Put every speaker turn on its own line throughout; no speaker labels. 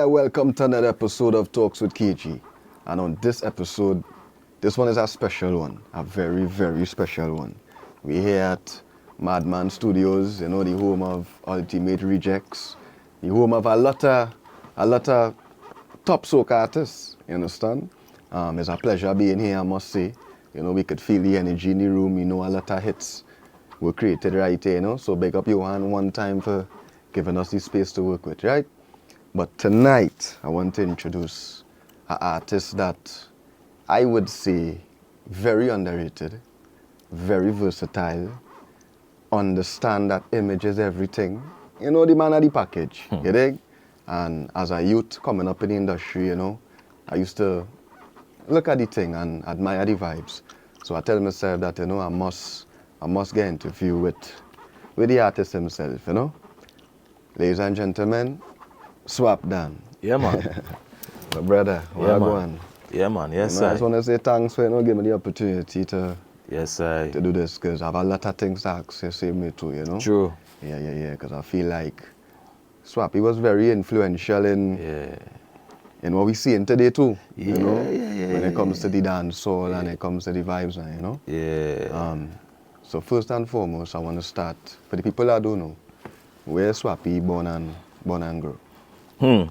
Yeah, welcome to another episode of Talks with KG. And on this episode, this one is a special one, a very, very special one. We're here at Madman Studios, the home of Ultimate Rejects, the home of a lot of top soca artists, you understand? It's a pleasure being here, I must say. We could feel the energy in the room, a lot of hits were created right here, So big up Johan one time for giving us the space to work with, right? But tonight, I want to introduce an artist that I would say very underrated, very versatile, understand that image is everything. The man of the package, you dig? And as a youth coming up in the industry, I used to look at the thing and admire the vibes. So I tell myself that, I must get interview with the artist himself, Ladies and gentlemen, Swappi.
Yeah, man.
My brother,
Yeah, man.
Going?
Yeah, man. Yes,
I just
sir.
want to say thanks for giving me the opportunity to
Yes, sir.
do this, because I have a lot of things to ask you, save me too,
True.
Yeah, because I feel like Swappi was very influential in what we seeing today too, when it comes to the dancehall and it comes to the vibes,
Yeah.
So first and foremost, I want to start, for the people that don't know, where Swappi born and grew.
Well,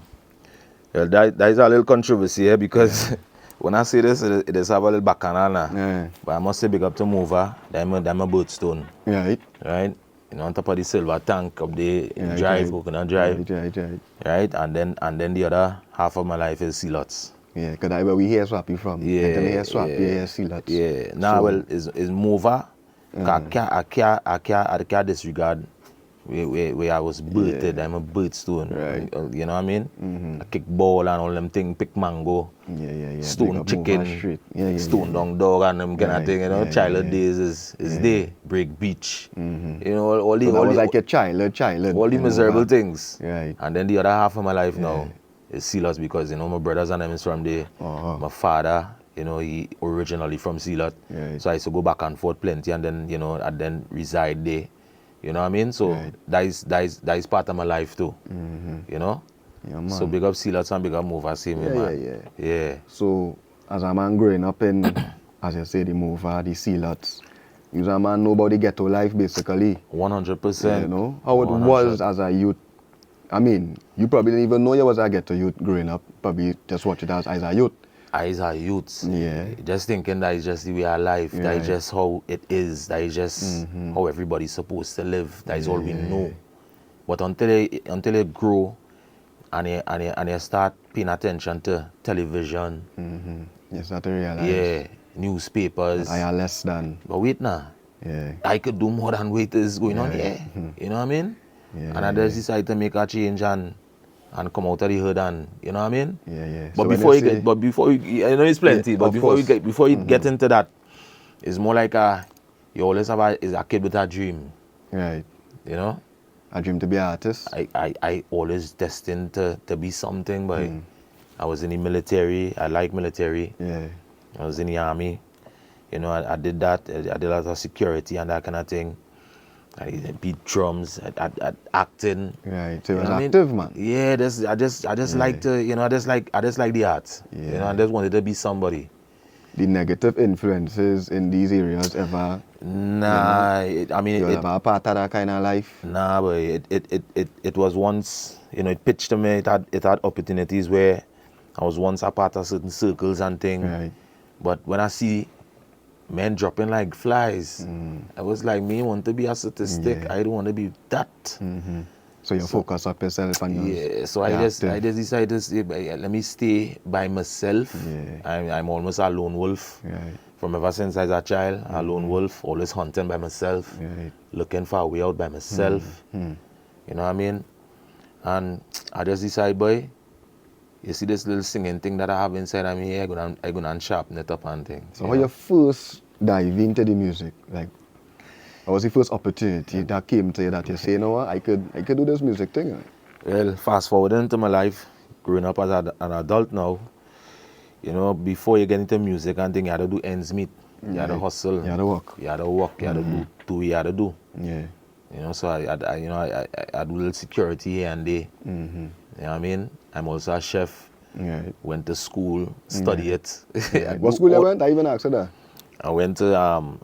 that is a little controversy here because when I say this, it is have a little bacchanal.
Yeah.
But I must say big up to Mova. They're my birthstone.
Right.
Right? On top of the silver tank up there,
Yeah,
drive,
right.
coconut drive.
Right.
Right? And then the other half of my life is Sealots.
Yeah, because that's where we hear Swappi from.
Yeah.
And then we hear Swappi, hear Sealots.
Yeah. Now, well, is Mova. I can't disregard where I was birthed. I'm a birthstone.
Right.
You know what I mean? I kick ball and all them things, pick mango,
Yeah.
stone chicken,
Yeah.
stone dog and them kind of thing. Childhood days is there. Break beach. All the
So that was like your childhood.
all the miserable things.
Right.
And then the other half of my life now is Sealot because my brothers and them is from there. My father, he originally from Sealot.
Right.
So I used to go back and forth plenty and then I then reside there. You know what I mean? So that is part of my life too.
Yeah, man.
So big up Sealots and big up Mova, same way, man. Yeah.
So as a man growing up in, as you say, the Mova, the Sealots, you was a man know about the ghetto life basically.
100%.
How it was as a youth. I mean, you probably didn't even know you was a ghetto youth growing up. Probably just watch it as a youth.
As a youth,
Yeah.
just thinking that is just the way of life, that is just how it is, that is just how everybody's supposed to live, that is all we know. But until you grow and you start paying attention to television,
You start to realize.
yeah, newspapers.
I am less than.
But wait now,
Yeah.
I could do more than what is going on here. You know what I mean?
Yeah,
And I just decided to make a change and come out of the hood and you know what I mean?
Yeah.
But
So
before
when
I know it's plenty,
Yeah,
but
of
before
course.
you get into that, it's more like you always have a kid with a dream.
Right.
You know?
I dream to be an artist.
I always destined to be something, but I was in the military, I like military.
Yeah.
I was in the army. I did that. I did a lot of security and that kind of thing. I beat drums, I acting.
Right. So you
You
was
know what I mean?
active, man.
Yeah, I just like to, I just like the arts.
Yeah.
I just wanted to be somebody.
The negative influences in these areas ever.
Nah, I mean,
You ever a part of that kind of life?
nah, but it was once, it pitched to me. It had opportunities where I was once a part of certain circles and things.
Right.
But when I see men dropping like flies, I was like, me want to be a statistic.
Yeah.
I don't want to be that.
So you focus up yourself and
Yeah, so I just decided to say, let me stay by myself.
Yeah.
I'm almost a lone wolf.
Right.
From ever since I was a child, a lone wolf, always hunting by myself,
Right.
looking for a way out by myself. You know what I mean? And I just decided, boy, you see this little singing thing that I have inside of me, I'm gonna sharpen it up and things.
So how you first dive into the music? Like, what was the first opportunity that came to you that you say, what, I could do this music thing?
Well, fast forward into my life, growing up as an adult now, before you get into music and thing, you had to do ends meet. You had to hustle.
You had to work.
You had to work. You had to do what you had to do.
Yeah.
So I do a little security here and there. You know what I mean? I'm also a chef.
Right.
Went to school, study it.
Right. What school you went? I even asked her that.
I went to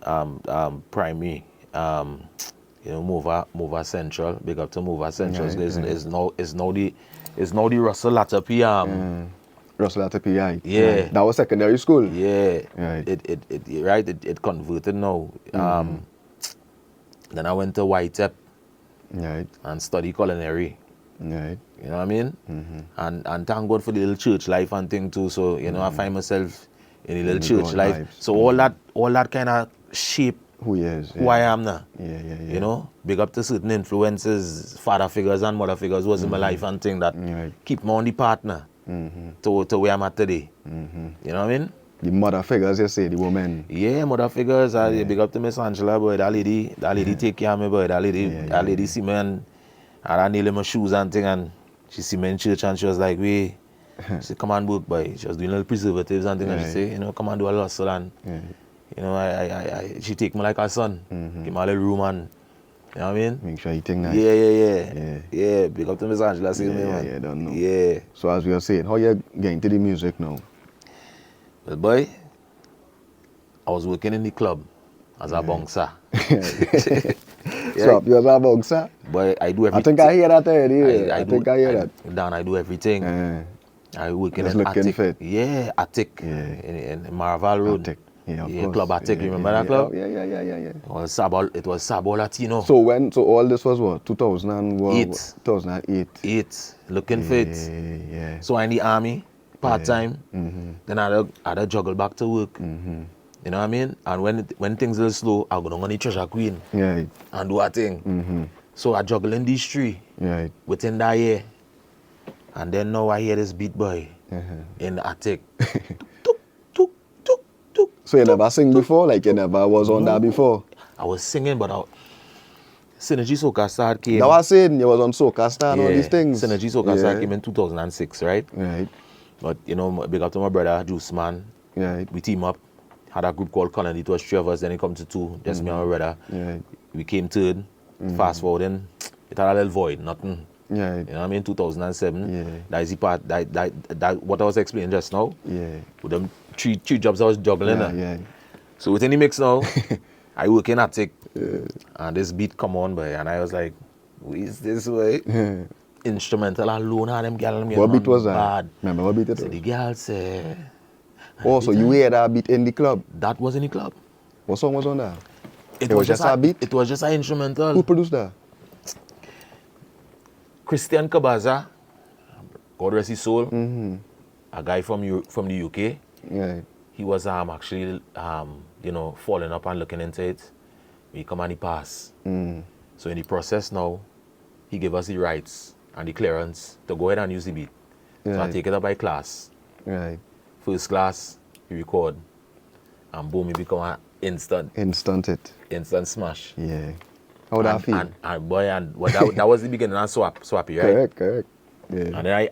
primary, Mova Central. Big up to Mova Central.
Right,
It's now the Russell Latapy.
Russell at the PI.
Yeah.
Right. That was secondary school.
Yeah.
Right.
It converted now. Then I went to Whitep
Right.
and studied culinary.
Right.
You know what I mean? And thank God for the little church life and thing too. So I find myself in the little church
God
life.
vibes.
So all that kind of shape
Who he is.
who I am now.
Yeah.
You know, big up to certain influences, father figures and mother figures was in my life and thing that
Right.
keep me on the partner to where I'm at today. You know what I mean?
The mother figures, you say, the woman.
Yeah, mother figures. I big up to Miss Angela, boy. That lady take care of me, boy. That lady see me and I nail in my shoes and thing, and she see me in church and she was like, "Wait," she said, "Come on, book, boy." She was doing little preservatives and thing, and she say, "Come on, do a hustle." And she take me like her son, give me a little room and. You know what I mean?
Make sure you think nice.
Yeah. Big up to Miss Angela, see me, man.
Yeah, don't know.
Yeah.
So as we were saying, how you getting to the music now?
Well, boy, I was working in the club as a bouncer.
So you was a boxer?
Boy, I do everything.
I think I hear that already. I think I hear that.
Dan, I do everything. I work in
Just
an
looking
attic.
fit.
Yeah, attic.
Yeah.
In Marval Road.
Attic. Yeah, of course.
Club Attic. You remember that club?
Yeah.
It was Sabo Latino.
So all this was what? 2008.
8. Looking fit.
Yeah.
So I'm in the army, part-time. Then I had to juggle back to work. You know what I mean? And when things are slow, I go down on the Treasure Queen
Yeah.
and do a thing. So I juggle in these three
Right.
within that year. And then now I hear this beat boy in the attic.
So you never sing before? Like you never was on that before?
I was singing, but Synergy Soca Star came.
That was saying you was on Soca Star and all these things.
Synergy Soca Star came in 2006, right?
Right.
But big up to my brother, Juice Man.
Right.
We team up. Had a group called Colony. It was 3 of us, then it come to 2. Just me and my brother.
Right.
We came third. Fast forwarding, it had a little void, nothing.
Right.
You know what I mean? 2007.
Yeah.
That is the part that what I was explaining just now.
Yeah.
With them three jobs I was juggling.
Yeah.
So within the mix now, I work in attic. And this beat come on, boy, and I was like, who is this way? Instrumental alone, and them girl.
What beat was that?
Bad.
Remember what beat it
So
was?
the girl say.
Oh, so you hear that beat in the club?
That was in the club.
What song was on that?
It
was just a beat?
It was just an instrumental.
Who produced that?
Christian Kabaza, God rest his soul, a guy from the UK.
Right.
He was actually following up and looking into it. We come and he pass. So in the process now, he gave us the rights and the clearance to go ahead and use the beat. So I
Right.
take it up by class.
Right.
First class, he record, and boom, he become an instant smash.
Yeah. How that feel?
That was the beginning of Swappi, right?
Correct. Yeah.
And then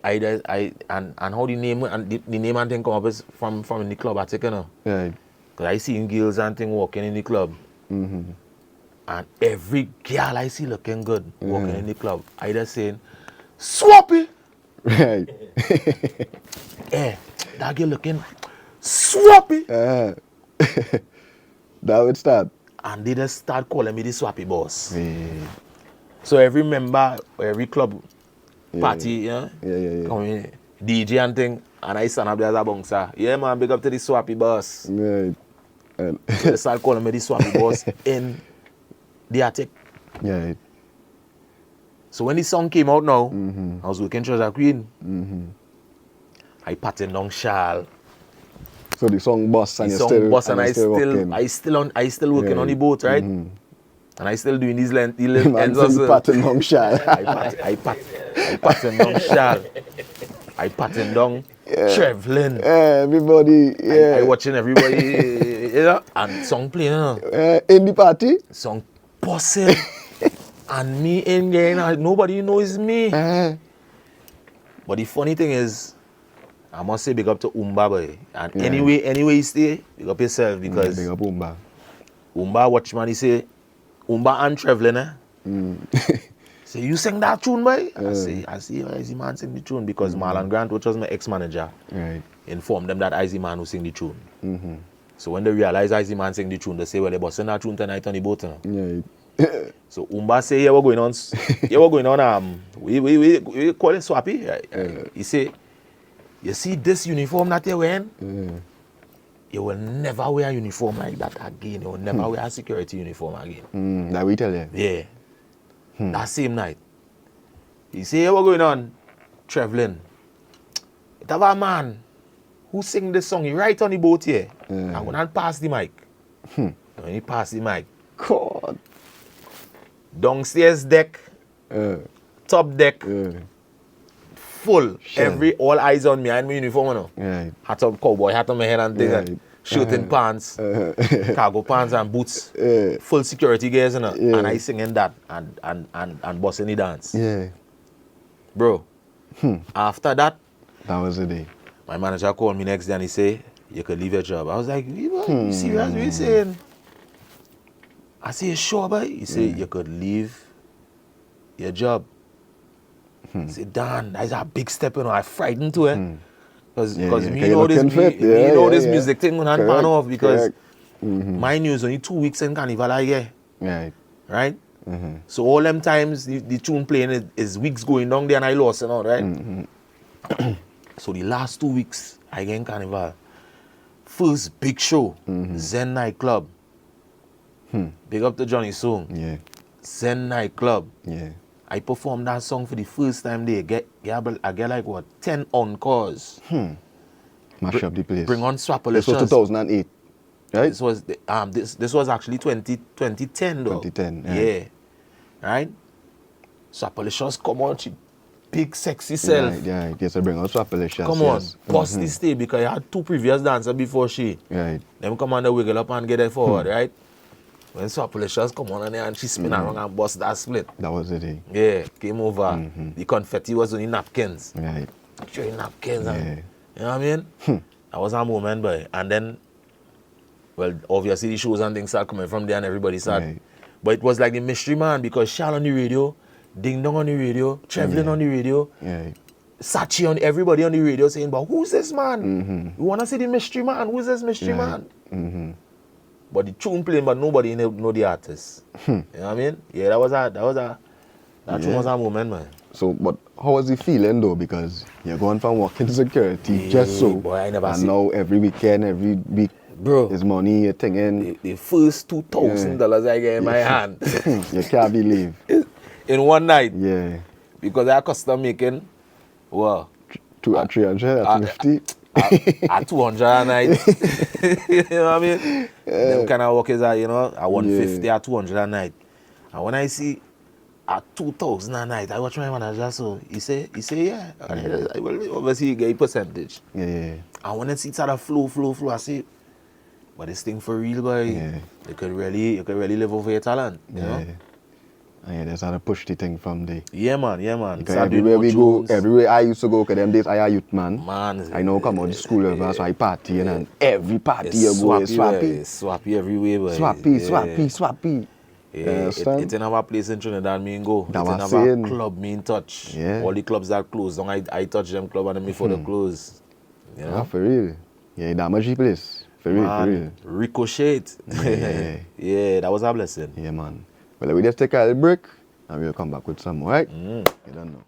and how the name and thing come up is from in the club I take, you know.
Right.
Cause I see girls and thing walking in the club. And every girl I see looking good walking in the club, I just saying, Swappi!
Right.
That girl looking Swappi!
That would start.
And they just start calling me the Swappi boss.
Yeah.
So every member, every club party,
Yeah.
come in, DJ and thing, and I stand up there as a bouncer. Yeah, man, big up to the Swappi boss.
Right. And
So they start calling me the Swappi boss in the attic.
yeah.
So when the song came out now, I was working Treasure Queen. I patting down Charles.
So the song bust and
The
you
song
still
bust and I still working on the boat, right?
Mm-hmm.
And I still doing these the little
Man,
ends
so
also.
you patting on Shah.
I patting down Charles. I patting down Trevlin.
Everybody,
I watching everybody, and song playing,
in the party.
song busting, and me in there, and nobody knows me. But the funny thing is, I must say big up to Umba boy. And anyway you stay, big up yourself because
Big up Umba.
Umba watchman he say, Umba and Trevlin, Say, you sing that tune, boy? I say, Icy Man sing the tune because Marlon Grant, which was my ex-manager,
Right.
informed them that Icy Man who sing the tune. So when they realize Icy Man sing the tune, they say, well, they busting that tune tonight on the boat. You know?
Right.
So Umba say, yeah, we're going on. Yeah, we're going on. We call it Swappi. He say, you see this uniform that you're wearing? You will never wear a uniform like that again. You will never wear a security uniform again.
That we tell you.
Yeah. That same night. He say, hey, what going on? Traveling. It have a man who sing this song. He right on the boat here. I'm going to pass the mic. When he pass the mic.
God.
Downstairs deck. Top deck. Full.
Shell.
All eyes on me. I had my uniform on.
Right.
Hat on cowboy, hat on my head and things.
Right.
Shirt and pants. Cargo pants and boots. Full security gears, you know. And I singing that and busting the dance.
Yeah.
Bro, after that,
That was the day.
my manager called me next day and he say, you could leave your job. I was like, you serious? What you saying? I say, you sure, boy? He say, you could leave your job. I say, Dan, that's a big step, you know. I frightened to it. Because me know this music thing gonna pan off because my news only 2 weeks in Carnival I get. Right? So all them times the tune playing is weeks going down there and I lost and all, right? So the last 2 weeks I get in Carnival. First big show, Zen nightclub. Big up to Johnny Song.
Yeah.
Zen nightclub.
Yeah.
I performed that song for the first time there. I get like what 10 encores.
Mash up the place.
Bring on Swappi.
This was 2008, right?
This was this was actually 2010 though.
2010.
Yeah. Right? Swappi come on, she big sexy self.
Yeah. Yes, I bring on Swappi.
Come on, bust this day because I had 2 previous dancers before she.
Right.
Them come on the wiggle up and get it forward, right? When Swappi come on and she spin around and bust that split.
That was the day.
Yeah, came over. The confetti was only napkins.
Right.
Showing napkins.
Yeah.
And, you know what I mean? That was a moment, boy. And then, well, obviously the shows and things start coming from there and everybody started.
Right.
But it was like the mystery man because Shal on the radio, Ding Dong on the radio, Traveling on the radio,
Yeah.
Sachi on everybody on the radio saying, but who's this man? We want to see the mystery man. Who's this mystery man? But the tune playing, but nobody know the artist. You know what I mean? Yeah, that tune was a moment, man.
So, but how was it feeling though? Because you're going from working security just so,
boy, I never
and
see.
now every weekend, every week,
Bro,
there's money you're thinking.
the first $2,000 I get in my hand
You can't believe.
in one night
Yeah.
because I custom making, well,
300, 250.
at 200 a night. You know what I mean? Them kind of work is at, at 150 at 200 a night. And when I see at 2,000 a night, I watch my manager, so he say yeah. I will obviously get a percentage.
Yeah.
And when I see it at a flow, I say, but this thing for real, boy.
Yeah.
You could really live over your talent. You know?
Yeah, that's how to push the thing from there.
Yeah, man.
Because everywhere we go, everywhere I used to go, because them days I a youth man.
Man,
I know come out the school level, so I party and every party you go is
Swappi.
Swappi.
Swappi everywhere, boy.
Swappi.
Yeah, it's in our place in Trinidad, me go.
That
it's in
was
our
saying.
club, me in touch.
Yeah.
All the clubs that close down, I touch them club and then before they close. You know?
Ah, for real. Yeah, that much place. For real, for real.
Ricochet.
Yeah.
Yeah, that was a blessing.
Yeah, man. Well, we just take a little break and we'll come back with some more, right? You don't know.